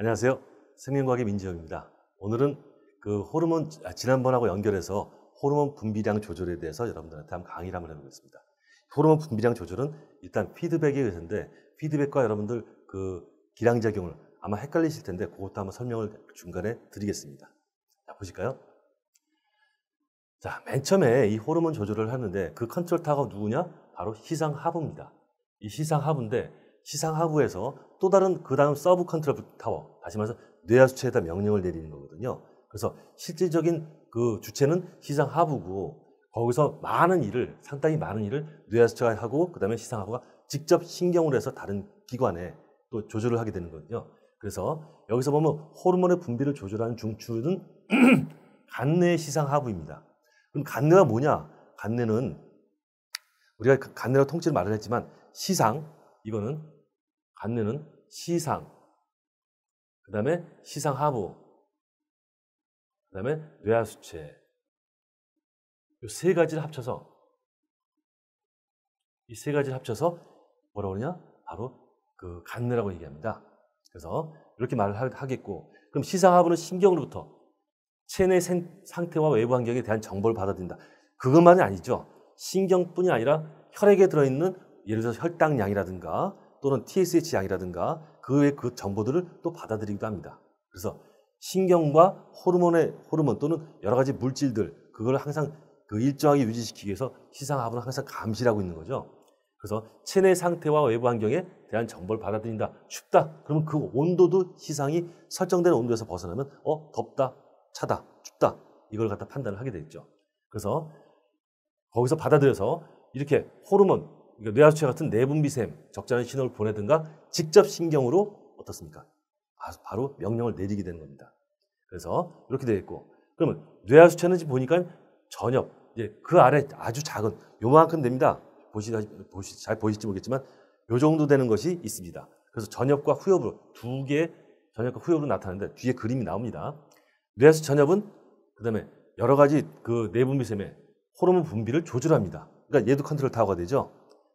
안녕하세요. 생명과학의 민지영입니다. 오늘은 그 호르몬, 지난번하고 연결해서 호르몬 분비량 조절에 대해서 여러분들한테 한번 강의를 한번 해보겠습니다. 호르몬 분비량 조절은 일단 피드백에 의해서인데, 피드백과 여러분들 그 기량작용을 아마 헷갈리실 텐데, 그것도 한번 설명을 중간에 드리겠습니다. 자, 보실까요? 자, 맨 처음에 이 호르몬 조절을 하는데 그 컨트롤 타워가 누구냐? 바로 시상하부입니다. 이 시상하부인데, 시상하부에서 또 다른 그 다음 서브 컨트롤 타워, 다시 말해서 뇌하수체에다 명령을 내리는 거거든요. 그래서 실질적인 그 주체는 시상하부고, 거기서 많은 일을, 상당히 많은 일을 뇌하수체가 하고, 그 다음에 시상하부가 직접 신경으로 해서 다른 기관에 또 조절을 하게 되는 거거든요. 그래서 여기서 보면 호르몬의 분비를 조절하는 중추는 간내 시상하부입니다. 그럼 간내가 뭐냐? 간내는 우리가 간내라고 통째로 말을 했지만, 이거는 간내는 시상, 그 다음에 시상하부, 그 다음에 뇌하수체, 이 세 가지를 합쳐서 뭐라고 그러냐? 바로 그 간내라고 얘기합니다. 그래서 이렇게 말을 하겠고, 그럼 시상하부는 신경으로부터 체내 상태와 외부 환경에 대한 정보를 받아들인다. 그것만이 아니죠. 신경뿐이 아니라 혈액에 들어있는 예를 들어서 혈당량이라든가 또는 TSH 양이라든가 그 외의 그 정보들을 또 받아들이기도 합니다. 그래서 신경과 호르몬 또는 여러 가지 물질들, 그걸 항상 그 일정하게 유지시키기 위해서 시상하부는 항상 감시를 하고 있는 거죠. 그래서 체내 상태와 외부 환경에 대한 정보를 받아들인다. 춥다. 그러면 그 온도도 시상이 설정된 온도에서 벗어나면 덥다, 차다, 춥다. 이걸 갖다 판단을 하게 되겠죠. 그래서 거기서 받아들여서 이렇게 호르몬, 그러니까 뇌하수체 같은 내분비샘, 적절한 신호를 보내든가 직접 신경으로 어떻습니까? 바로 명령을 내리게 되는 겁니다. 그래서 이렇게 되어 있고, 그러면 뇌하수체는 지금 보니까 전엽, 이제 그 아래 아주 작은 요만큼 됩니다. 잘 보실지 모르겠지만 요 정도 되는 것이 있습니다. 그래서 전엽과 후엽으로 두 개의 전엽과 후엽으로 나타나는데 뒤에 그림이 나옵니다. 뇌하수체 전엽은 그다음에 여러 가지 그 내분비샘의 호르몬 분비를 조절합니다. 그러니까 얘도 컨트롤 타워가 되죠.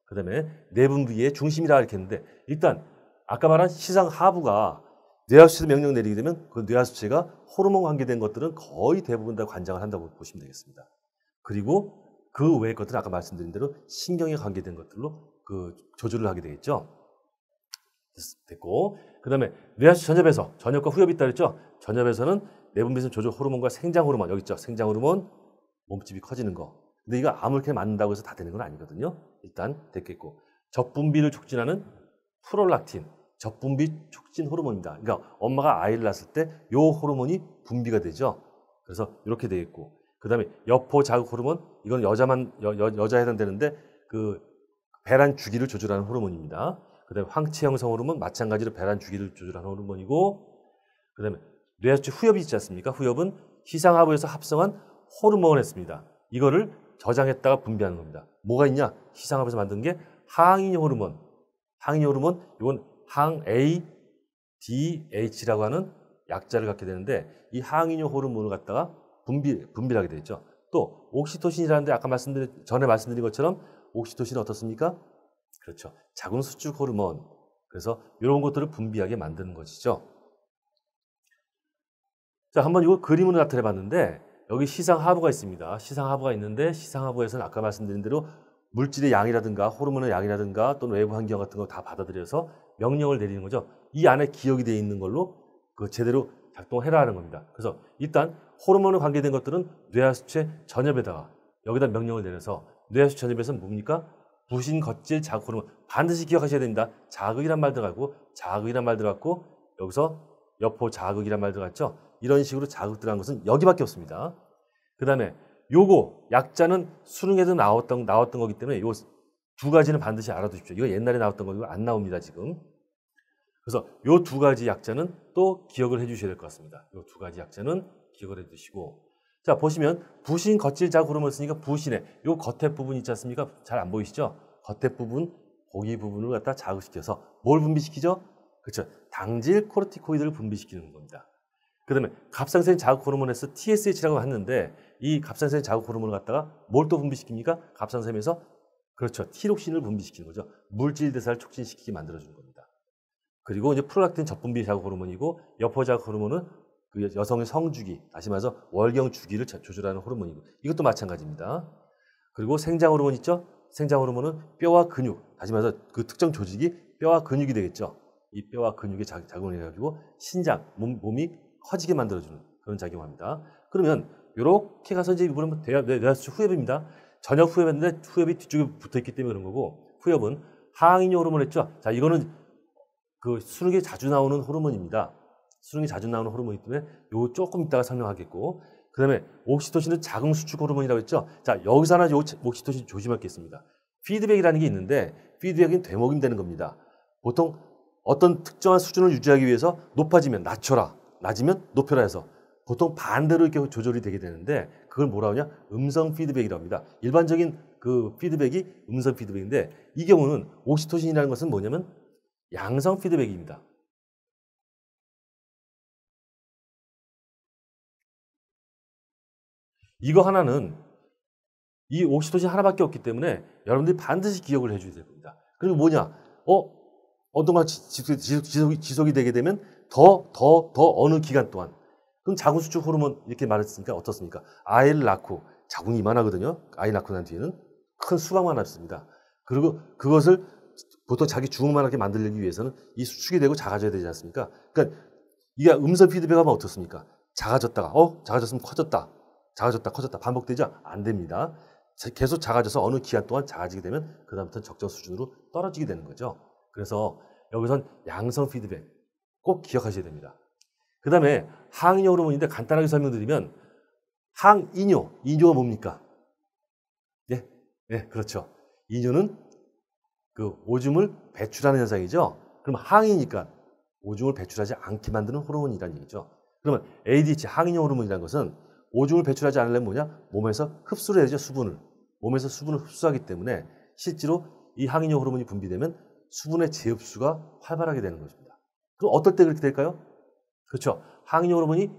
그다음에 내분비의 중심이라 이렇게 했는데, 일단 아까 말한 시상하부가 뇌하수체 명령 내리게 되면 그 뇌하수체가 호르몬 관계된 것들은 거의 대부분 다 관장을 한다고 보시면 되겠습니다. 그리고 그 외의 것들은 아까 말씀드린 대로 신경에 관계된 것들로 그 조절을 하게 되겠죠. 됐고, 그다음에 뇌하수체 전엽과 후엽이 있다 그랬죠. 전엽에서는 내분비샘 조절 호르몬과 생장 호르몬, 여기 있죠. 생장 호르몬, 몸집이 커지는 거. 근데 이거 아무렇게 맞는다고 해서 다 되는 건 아니거든요. 일단 됐겠고, 젖분비를 촉진하는 프롤락틴, 젖분비 촉진 호르몬입니다. 그러니까 엄마가 아이를 낳았을 때 이 호르몬이 분비가 되죠. 그래서 이렇게 되겠고, 그 다음에 여포 자극 호르몬, 이건 여자에 해당되는데 그 배란 주기를 조절하는 호르몬입니다. 그 다음에 황체 형성 호르몬, 마찬가지로 배란 주기를 조절하는 호르몬이고, 그 다음에 뇌하수체 후엽이 있지 않습니까? 후엽은 시상하부에서 합성한 호르몬을 했습니다. 이거를 저장했다가 분비하는 겁니다. 뭐가 있냐? 시상하부에서 만든 게 항인효 호르몬. 항인효 호르몬, 이건 항ADH라고 하는 약자를 갖게 되는데, 이 항인효 호르몬을 갖다가 분비를 하게 되죠. 또 옥시토신이라는데 아까 전에 말씀드린 것처럼 옥시토신은 어떻습니까? 그렇죠. 자궁 수축 호르몬. 그래서 이런 것들을 분비하게 만드는 것이죠. 자, 한번 이거 그림으로 나타내 봤는데, 여기 시상하부가 있습니다. 시상하부가 있는데, 시상하부에서는 아까 말씀드린 대로 물질의 양이라든가 호르몬의 양이라든가 또는 외부 환경 같은 거 다 받아들여서 명령을 내리는 거죠. 이 안에 기억이 되어 있는 걸로 그 제대로 작동해라 하는 겁니다. 그래서 일단 호르몬에 관계된 것들은 뇌하수체 전엽에다가 여기다 명령을 내려서, 뇌하수체 전엽에서는 뭡니까? 부신, 겉질, 자극 호르몬. 반드시 기억하셔야 됩니다. 자극이란 말 들어갔고, 여기서 여포 자극이란 말 들어갔죠. 이런 식으로 자극 들어간 것은 여기밖에 없습니다. 그 다음에 요거 약자는 수능에도 나왔던 거기 때문에 요 두 가지는 반드시 알아두십시오. 이거 옛날에 나왔던 거고 안 나옵니다, 지금. 그래서 요 두 가지 약자는 또 기억을 해주셔야 될 것 같습니다. 요 두 가지 약자는 기억을 해두시고, 자 보시면 부신, 겉질, 자극 호르몬을 쓰니까 부신에 요 겉에 부분 있지 않습니까? 잘 안 보이시죠? 겉에 부분, 고기 부분을 갖다 자극시켜서 뭘 분비시키죠? 그렇죠. 당질 코르티코이드를 분비시키는 겁니다. 그 다음에 갑상선 자극 호르몬에서 TSH라고 하는데, 이 갑상선 자극 호르몬을 갖다가 뭘 또 분비시킵니까? 갑상선에서, 그렇죠, 티록신을 분비시키는 거죠. 물질 대사를 촉진시키게 만들어주는 겁니다. 그리고 이제 프롤락틴 젖분비 자극 호르몬이고 여포 자극 호르몬은 그 여성의 성주기, 다시 말해서 월경 주기를 조절하는 호르몬이고 이것도 마찬가지입니다. 그리고 생장 호르몬 있죠? 생장 호르몬은 뼈와 근육, 다시 말해서 그 특정 조직이 뼈와 근육이 되겠죠. 이 뼈와 근육이 작용을 해가지고 신장, 몸이 커지게 만들어주는 그런 작용을 합니다. 그러면 이렇게 가서 이제 이번에 뇌하수축 후엽입니다. 전역 후엽인데 후엽이 뒤쪽에 붙어있기 때문에 그런 거고 후엽은 항인효 호르몬 했죠. 자, 이거는 그 수능에 자주 나오는 호르몬입니다. 수능에 자주 나오는 호르몬이기 때문에 요 조금 이따가 설명하겠고 그 다음에 옥시토신은 자궁 수축 호르몬이라고 했죠. 자, 여기서 하나 옥시토신 조심할 게 있습니다. 피드백이라는 게 있는데 피드백은 되먹임 되는 겁니다. 보통 어떤 특정한 수준을 유지하기 위해서 높아지면 낮춰라, 낮으면 높여라 해서 보통 반대로 이렇게 조절이 되게 되는데 그걸 뭐라 하냐? 음성 피드백이라고 합니다. 일반적인 그 피드백이 음성 피드백인데 이 경우는 옥시토신이라는 것은 뭐냐면 양성 피드백입니다. 이거 하나는 이 옥시토신 하나밖에 없기 때문에 여러분들이 반드시 기억을 해줘야 될 겁니다. 그리고 뭐냐? 어떤 거 지속이 되게 되면 더 어느 기간 동안 그럼 자궁 수축 호르몬 이렇게 말했으니까 어떻습니까? 아이를 낳고 자궁이 이만하거든요. 아이 낳고 난 뒤에는 큰 수박만 남습니다. 그리고 그것을 보통 자기 주먹만하게 만들기 위해서는 이 수축이 되고 작아져야 되지 않습니까? 그러니까 이게 음성 피드백하면 어떻습니까? 작아졌다가 작아졌으면 커졌다. 작아졌다 커졌다 반복되죠? 안 됩니다. 계속 작아져서 어느 기간 동안 작아지게 되면 그 다음부터는 적정 수준으로 떨어지게 되는 거죠. 그래서 여기선 양성 피드백 꼭 기억하셔야 됩니다. 그 다음에 항인효 호르몬인데 간단하게 설명드리면 이뇨가 뭡니까? 네, 그렇죠. 이뇨는 그 오줌을 배출하는 현상이죠. 그럼 항이니까 오줌을 배출하지 않게 만드는 호르몬이라는 얘기죠. 그러면 ADH 항인효 호르몬이라는 것은 오줌을 배출하지 않으려면 뭐냐? 몸에서 흡수를 해야죠, 수분을. 몸에서 수분을 흡수하기 때문에 실제로 이 항인효 호르몬이 분비되면 수분의 재흡수가 활발하게 되는 것입니다. 그럼 어떨 때 그렇게 될까요? 그렇죠. 항인효 호르몬이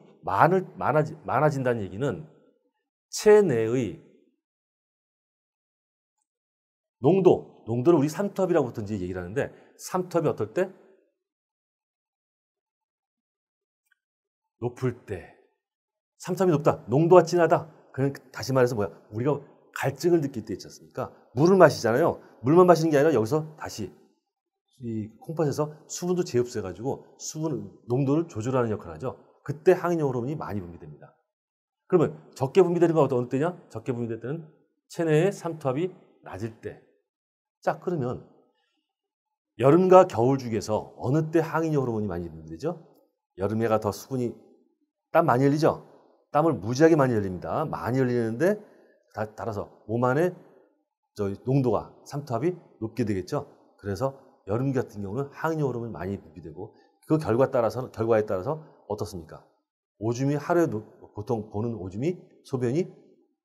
많아진다는 얘기는 체내의 농도를 우리 삼투압이라고 보통 이제 얘기를 하는데 삼투압이 어떨 때? 높을 때. 삼투압이 높다. 농도가 진하다. 그냥 다시 말해서 우리가 갈증을 느낄 때 있지 않습니까? 물을 마시잖아요. 물만 마시는 게 아니라 여기서 다시 이 콩팥에서 수분도 재흡수해가지고 수분 농도를 조절하는 역할을 하죠. 그때 항인효 호르몬이 많이 분비됩니다. 그러면 적게 분비되는 건 어느 때냐? 적게 분비될 때는 체내의 삼투압이 낮을 때. 자, 그러면 여름과 겨울 중에서 어느 때 항인효 호르몬이 많이 분비되죠? 여름에가 더 수분이 땀 많이 흘리죠? 땀을 무지하게 많이 흘립니다. 많이 흘리는데 따라서 몸 안에 농도가 삼투압이 높게 되겠죠. 그래서 여름 같은 경우는 항인효 호르몬이 많이 분비되고 그 결과에 따라서 어떻습니까? 오줌이 하루에 보통 보는 오줌이 소변이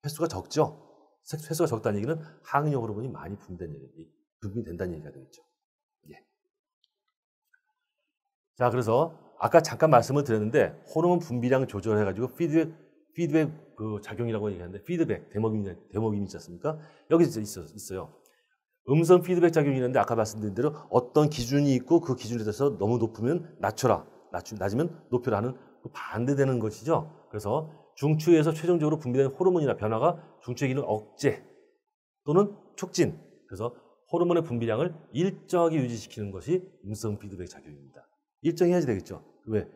횟수가 적죠. 횟수가 적다는 얘기는 항인효 호르몬이 많이 분비된다는 얘기가 되겠죠. 예. 자, 그래서 아까 잠깐 말씀을 드렸는데 호르몬 분비량 조절해가지고 피드백 그 작용이라고 얘기하는데 피드백 대먹임이 있지 않습니까? 여기 있어요. 음성 피드백 작용이 있는데 아까 말씀드린 대로 어떤 기준이 있고 그 기준에 대해서 너무 높으면 낮춰라, 낮으면 높여라 하는 그 반대되는 것이죠. 그래서 중추에서 최종적으로 분비되는 호르몬이나 변화가 중추의 기능 억제 또는 촉진. 그래서 호르몬의 분비량을 일정하게 유지시키는 것이 음성 피드백 작용입니다. 일정해야지 되겠죠. 왜?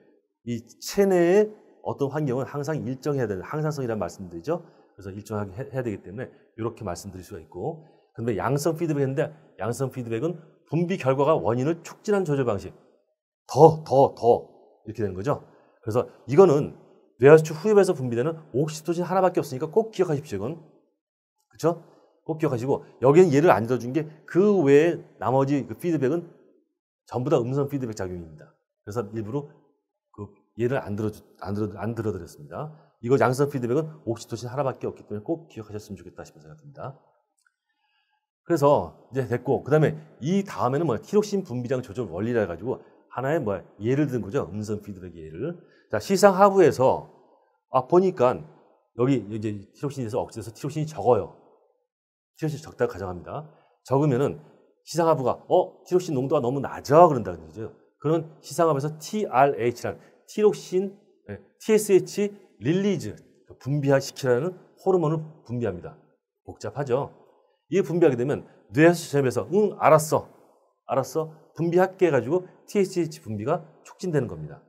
이 체내의 어떤 환경은 항상 일정해야 되는 항상성이라는 말씀드리죠. 그래서 일정하게 해야 되기 때문에 이렇게 말씀드릴 수가 있고 그런데 양성 피드백인데 양성 피드백은 분비 결과가 원인을 촉진하는 조절 방식 더 이렇게 되는 거죠. 그래서 이거는 뇌하수축 후엽에서 분비되는 옥시토신 하나밖에 없으니까 꼭 기억하십시오. 이건 그렇죠? 꼭 기억하시고 여기는 예를 안 들어준 게 그 외에 나머지 그 피드백은 전부 다 음성 피드백 작용입니다. 그래서 일부러 그 예를 안 들어드렸습니다. 이거 양성 피드백은 옥시토신 하나밖에 없기 때문에 꼭 기억하셨으면 좋겠다 싶은 생각입니다. 그래서 이제 됐고 그 다음에 이 다음에는 티록신 분비량 조절 원리라 해가지고 하나의 예를 든 거죠. 음성 피드백 예를. 자, 시상 하부에서 보니까 여기 이제 티록신에서 억제돼서 티록신이 적어요. 티록신이 적다고 가정합니다. 적으면은 시상 하부가 티록신 농도가 너무 낮아 그런다는 얘기죠. 그런 시상합에서 TRH라는 티록신, TSH 릴리즈 분비시키라는 호르몬을 분비합니다. 복잡하죠. 이게 분비하게 되면 뇌에서 전염해서 알았어 분비할게 해가지고 TSH 분비가 촉진되는 겁니다.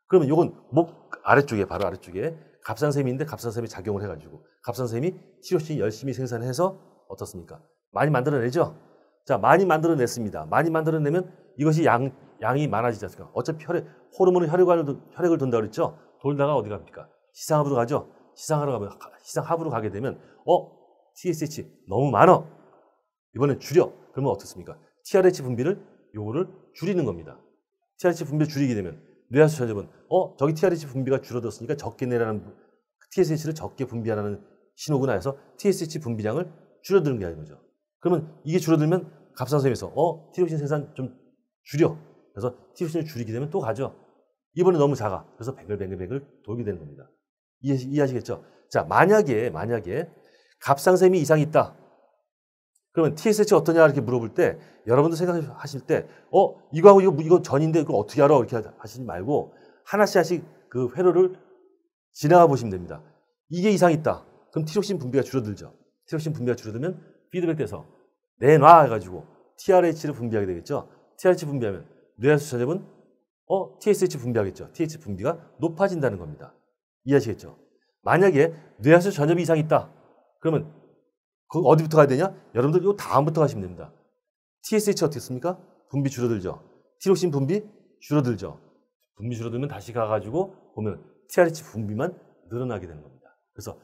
그러면 이건 목 아래쪽에 바로 아래쪽에 갑상샘인데 갑상샘이 작용을 해가지고 갑상샘이 티로신 열심히 생산해서 어떻습니까? 많이 만들어내죠. 자, 많이 만들어냈습니다. 많이 만들어내면 이것이 양이 많아지지 않습니까? 어차피 호르몬은 혈액을 돈다 그랬죠. 돌다가 어디 갑니까? 시상합으로 가죠. 시상합으로 가게 되면 TSH 너무 많아. 이번엔 줄여. 그러면 어떻습니까? TRH 분비를 요거를 줄이는 겁니다. TRH 분비를 줄이게 되면 뇌하수 전염은 저기 TRH 분비가 줄어들었으니까 적게 내라는 TSH를 적게 분비하라는 신호구나 해서 TSH 분비량을 줄어드는 게 아닌 거죠. 그러면 이게 줄어들면 갑상선에서 티로신 생산 좀 줄여. 그래서 티로신을 줄이게 되면 또 가죠. 이번에 너무 작아. 그래서 뱅글뱅글 돌게 되는 겁니다. 이해하시겠죠? 자, 만약에 갑상샘이 이상이 있다. 그러면 TSH 어떠냐 이렇게 물어볼 때 여러분들 생각하실 때 이거하고 이거 전인데 그걸 어떻게 알아? 이렇게 하시지 말고 하나씩 그 회로를 지나가 보시면 됩니다. 이게 이상이 있다. 그럼 티록신 분비가 줄어들죠. 티록신 분비가 줄어들면 피드백돼서 내놔 해가지고 TRH를 분비하게 되겠죠. TRH 분비하면 뇌하수 전염은 TSH 분비하겠죠. TSH 분비가 높아진다는 겁니다. 이해하시겠죠? 만약에 뇌하수 전염이 이상이 있다. 그러면 그 어디부터 가야 되냐? 여러분들 이 다음부터 가시면 됩니다. TSH 어떻게 씁니까? 분비 줄어들죠. 티록신 분비 줄어들죠. 분비 줄어들면 다시 가가지고 보면 TRH 분비만 늘어나게 되는 겁니다. 그래서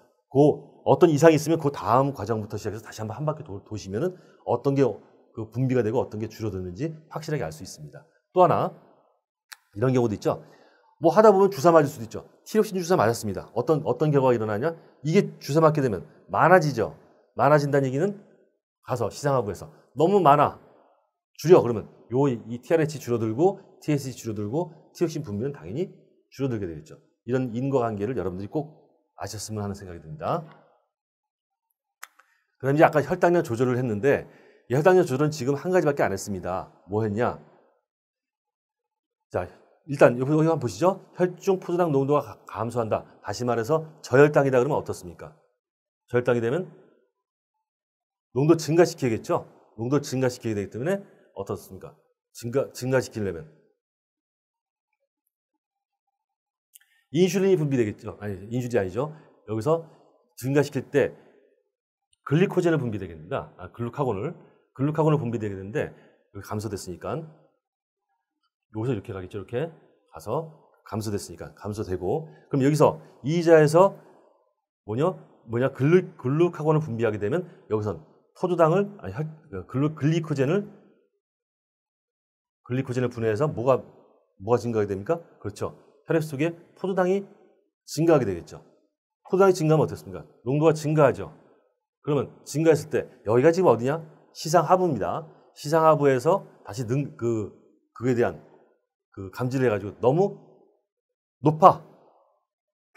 어떤 이상이 있으면 그 다음 과정부터 시작해서 다시 한 바퀴 도시면은 어떤 게 그 분비가 되고 어떤 게 줄어드는지 확실하게 알 수 있습니다. 또 하나 이런 경우도 있죠. 뭐 하다 보면 주사 맞을 수도 있죠. 티록신 주사 맞았습니다. 어떤 결과가 일어나냐? 이게 주사 맞게 되면 많아지죠. 많아진다는 얘기는 가서 시상하부에서 너무 많아. 줄여. 그러면 이 TRH 줄어들고 TSH 줄어들고 티록신 분비는 당연히 줄어들게 되겠죠. 이런 인과관계를 여러분들이 꼭 아셨으면 하는 생각이 듭니다. 그 다음에 이제 아까 혈당량 조절을 했는데 이 혈당량 조절은 지금 한 가지밖에 안 했습니다. 뭐 했냐? 자, 일단 여기 한번 보시죠. 혈중 포도당 농도가 감소한다. 다시 말해서 저혈당이다 그러면 어떻습니까? 저혈당이 되면 농도 증가시키겠죠? 농도 증가시키게 되기 때문에 어떻습니까? 증가시키려면 인슐린이 분비되겠죠? 아니, 인슐린이 아니죠. 여기서 증가시킬 때 글리코젠을 분비되겠습니다. 글루카곤을 분비되게 되는데 여기 감소됐으니까 여기서 이렇게 가겠죠. 이렇게 가서 감소됐으니까 감소되고 그럼 여기서 이자에서 뭐냐 글루카곤을 분비하게 되면 여기선 포도당을 글리코젠을 분해해서 뭐가 증가하게 됩니까? 그렇죠. 혈액 속에 포도당이 증가하게 되겠죠. 포도당이 증가하면 어떻습니까? 농도가 증가하죠. 그러면 증가했을 때 여기가 지금 어디냐? 시상하부입니다. 시상하부에서 다시 그에 대한 그 감지를 해가지고 너무 높아,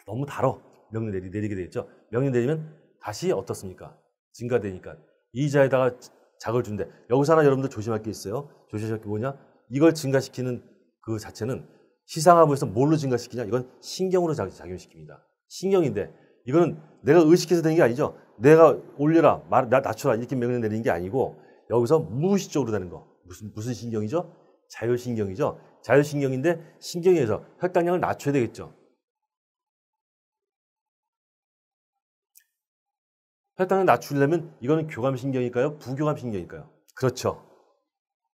너무 달어 명령 내리게 되겠죠. 명령 내리면 다시 어떻습니까? 증가되니까 이자에다가 작을 준대. 여기서 하나 여러분들 조심할 게 있어요. 조심할 게 뭐냐? 이걸 증가시키는 그 자체는 시상하부에서 뭘로 증가시키냐? 이건 신경으로 작용시킵니다. 신경인데 이거는 내가 의식해서 되는 게 아니죠. 내가 올려라, 낮춰라 이렇게 명령 내리는 게 아니고 여기서 무의식적으로 되는 거. 무슨 신경이죠? 자율신경이죠. 자율신경인데 신경에서 혈당량을 낮춰야 되겠죠. 혈당을 낮추려면 이거는 교감신경일까요? 부교감신경일까요? 그렇죠.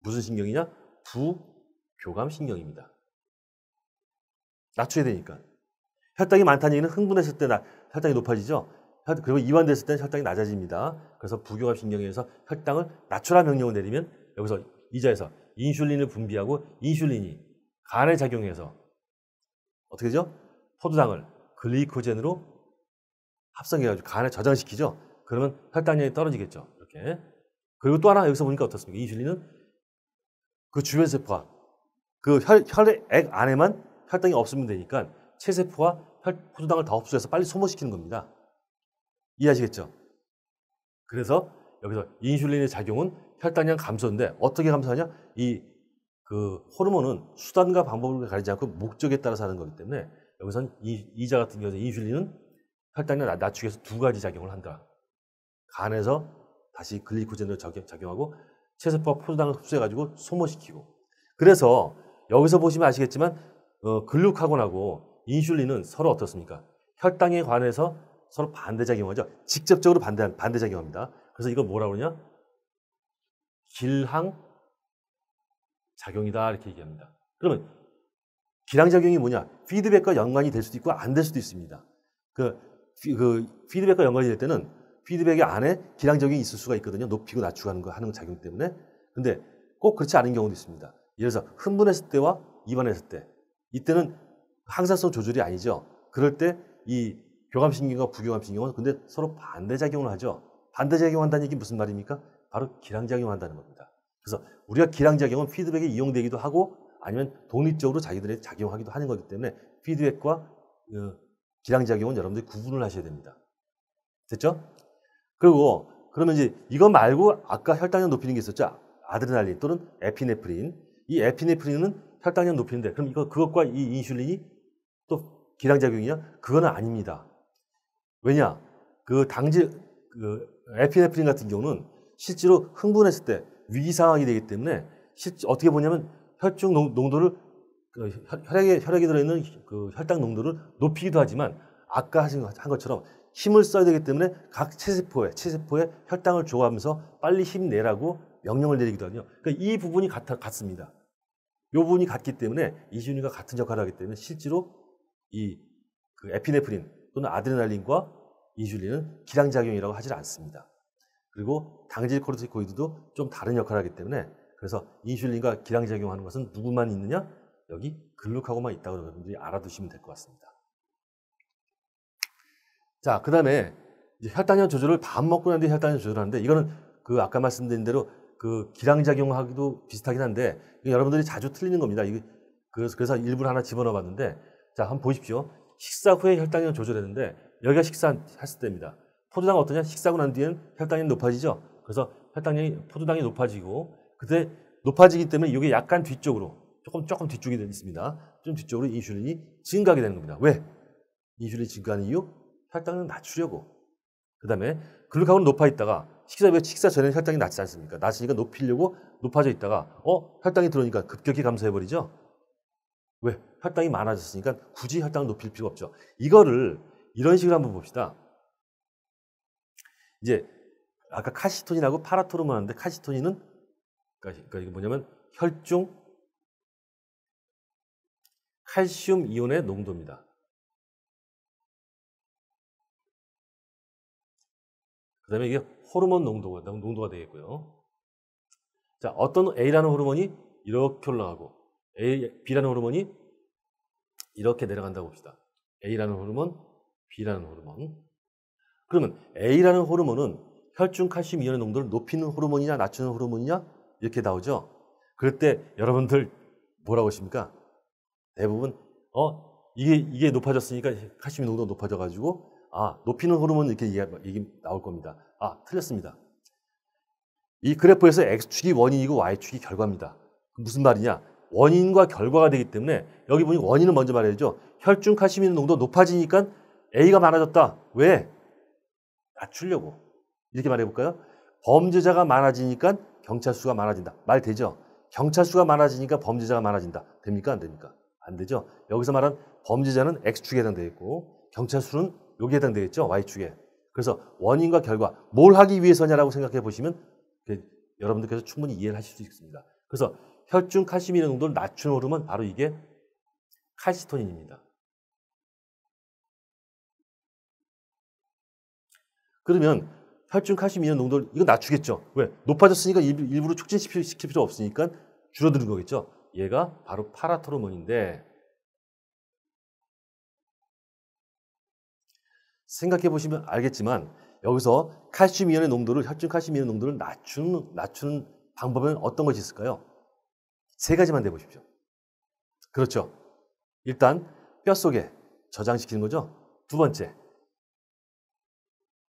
무슨 신경이냐? 부교감신경입니다. 낮춰야 되니까. 혈당이 많다는 얘기는 흥분했을 때 혈당이 높아지죠. 그리고 이완됐을 때는 혈당이 낮아집니다. 그래서 부교감신경에서 혈당을 낮춰라 명령을 내리면 여기서 이자에서 인슐린을 분비하고 인슐린이 간에 작용해서 어떻게 되죠? 포도당을 글리코젠으로 합성해가지고 간에 저장시키죠. 그러면 혈당량이 떨어지겠죠. 이렇게. 그리고 또 하나 여기서 보니까 어떻습니까? 인슐린은 그 주변 세포가 그 혈액 안에만 혈당이 없으면 되니까 체세포가 포도당을 다 흡수해서 빨리 소모시키는 겁니다. 이해하시겠죠? 그래서 여기서 인슐린의 작용은 혈당량 감소인데 어떻게 감소하냐? 그 호르몬은 수단과 방법을 가리지 않고 목적에 따라서 하는 거기 때문에 여기선 이자 같은 경우는 인슐린은 혈당을 낮추기 위해서 두 가지 작용을 한다. 간에서 다시 글리코젠을 작용하고 체세포와 포도당을 흡수해가지고 소모시키고. 그래서 여기서 보시면 아시겠지만 글루카곤하고 인슐린은 서로 어떻습니까? 혈당에 관해서 서로 반대작용하죠. 직접적으로 반대작용합니다. 그래서 이걸 뭐라고 그러냐? 길항작용이다 이렇게 얘기합니다. 그러면 길항작용이 뭐냐? 피드백과 연관이 될 수도 있고 안 될 수도 있습니다. 그 피드백과 연관이 될 때는 피드백의 안에 길항작용이 있을 수가 있거든요. 높이고 낮추고 하는 작용 때문에. 근데 꼭 그렇지 않은 경우도 있습니다. 예를 들어서 흥분했을 때와 이완했을 때, 이때는 항산성 조절이 아니죠. 그럴 때 이 교감신경과 부교감신경은 근데 서로 반대작용을 하죠. 반대작용한다는 얘기 무슨 말입니까? 바로 길항작용한다는 겁니다. 그래서 우리가 길항작용은 피드백에 이용되기도 하고 아니면 독립적으로 자기들이 작용하기도 하는 거기 때문에 피드백과 길항작용은 여러분들이 구분을 하셔야 됩니다. 됐죠? 그리고 그러면 이제 이거 말고 아까 혈당량 높이는 게 있었죠? 아드레날린 또는 에피네프린. 이 에피네프린은 혈당량 높이는데 그럼 그것과 이 인슐린이 또 길항작용이냐? 그거는 아닙니다. 왜냐? 그 에피네프린 같은 경우는 실제로 흥분했을 때 위기 상황이 되기 때문에 어떻게 보냐면 혈중 농도를 혈액에 들어있는 그 혈당 농도를 높이기도 하지만 아까 한 것처럼 힘을 써야 되기 때문에 각 체세포에 혈당을 줘가면서 빨리 힘내라고 명령을 내리기도 하거든요. 그러니까 이 부분이 같습니다. 이 부분이 같기 때문에 인슐린과 같은 역할을 하기 때문에 실제로 그 에피네프린 또는 아드레날린과 인슐린은 길항작용이라고 하질 않습니다. 그리고 당질 코르티코이드도 좀 다른 역할을 하기 때문에 그래서 인슐린과 길항작용하는 것은 누구만 있느냐? 여기 글루카곤만 있다고 여러분들이 알아두시면 될 것 같습니다. 자, 그 다음에 혈당량 조절을 밥 먹고 난 뒤에 혈당량 조절하는데 이거는 그 아까 말씀드린 대로 그 길항작용하기도 비슷하긴 한데 여러분들이 자주 틀리는 겁니다. 그래서 일부러 하나 집어넣어 봤는데 자, 한번 보십시오. 식사 후에 혈당량 조절했는데 여기가 식사했을 때입니다. 포도당은 어떠냐? 식사하고 난 뒤엔 혈당이 높아지죠. 그래서 포도당이 높아지고 그때 높아지기 때문에 이게 약간 뒤쪽으로 조금 뒤쪽이 있습니다. 좀 뒤쪽으로 인슐린이 증가하게 되는 겁니다. 왜? 인슐린이 증가하는 이유? 혈당을 낮추려고. 그 다음에 글루카곤은 높아 있다가 식사 전에는 혈당이 낮지 않습니까? 낮으니까 높이려고 높아져 있다가 혈당이 들어오니까 급격히 감소해버리죠. 왜? 혈당이 많아졌으니까 굳이 혈당을 높일 필요가 없죠. 이거를 이런 식으로 한번 봅시다. 이제 아까 카시토닌하고 파라토르몬 하는데 카시토닌은 그러니까 이게 뭐냐면 혈중 칼슘 이온의 농도입니다. 그 다음에 이게 호르몬 농도가 되겠고요. 자, 어떤 A라는 호르몬이 이렇게 올라가고 B라는 호르몬이 이렇게 내려간다고 봅시다. A라는 호르몬, B라는 호르몬. 그러면 A라는 호르몬은 혈중 칼슘 이온의 농도를 높이는 호르몬이냐 낮추는 호르몬이냐 이렇게 나오죠. 그럴 때 여러분들 뭐라고 하십니까? 대부분 이게 높아졌으니까 칼슘 농도가 높아져가지고 높이는 호르몬 이렇게 얘기 나올 겁니다. 틀렸습니다. 이 그래프에서 X축이 원인이고 Y축이 결과입니다. 무슨 말이냐? 원인과 결과가 되기 때문에 여기 보니 원인은 먼저 말해야죠. 혈중 칼슘 이온 농도가 높아지니까 A가 많아졌다. 왜? 낮추려고. 이렇게 말해볼까요? 범죄자가 많아지니까 경찰 수가 많아진다. 말 되죠? 경찰 수가 많아지니까 범죄자가 많아진다. 됩니까? 안 됩니까? 안 되죠? 여기서 말한 범죄자는 X축에 해당되겠고 경찰 수는 여기에 해당되겠죠? Y축에. 그래서 원인과 결과 뭘 하기 위해서냐라고 생각해 보시면 여러분들께서 충분히 이해를 하실 수 있습니다. 그래서 혈중 칼슘 이온 농도를 낮추는 호르몬 바로 이게 칼시토닌입니다. 그러면 혈중 칼슘 이온 농도를 이거 낮추겠죠. 왜? 높아졌으니까 일부러 촉진시킬 필요 없으니까 줄어드는 거겠죠. 얘가 바로 파라토르몬인데 생각해 보시면 알겠지만 여기서 칼슘 이온의 농도를 혈중 칼슘 이온 농도를 낮추는 방법은 어떤 것이 있을까요? 세 가지만 대보십시오. 그렇죠. 일단 뼛속에 저장시키는 거죠. 두 번째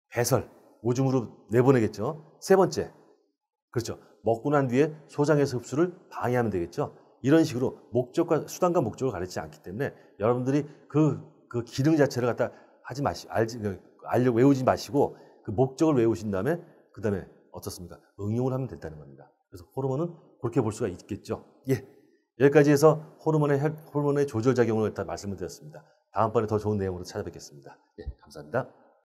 배설, 오줌으로 내보내겠죠. 세 번째, 그렇죠. 먹고 난 뒤에 소장에서 흡수를 방해하면 되겠죠. 이런 식으로 목적과 수단과 목적을 가르치지 않기 때문에 여러분들이 그 기능 자체를 갖다 외우지 마시고 그 목적을 외우신 다음에 그 다음에 어떻습니까? 응용을 하면 된다는 겁니다. 그래서 호르몬은 그렇게 볼 수가 있겠죠. 예, 여기까지 해서 호르몬의 조절 작용을 일단 말씀을 드렸습니다. 다음번에 더 좋은 내용으로 찾아뵙겠습니다. 예, 감사합니다.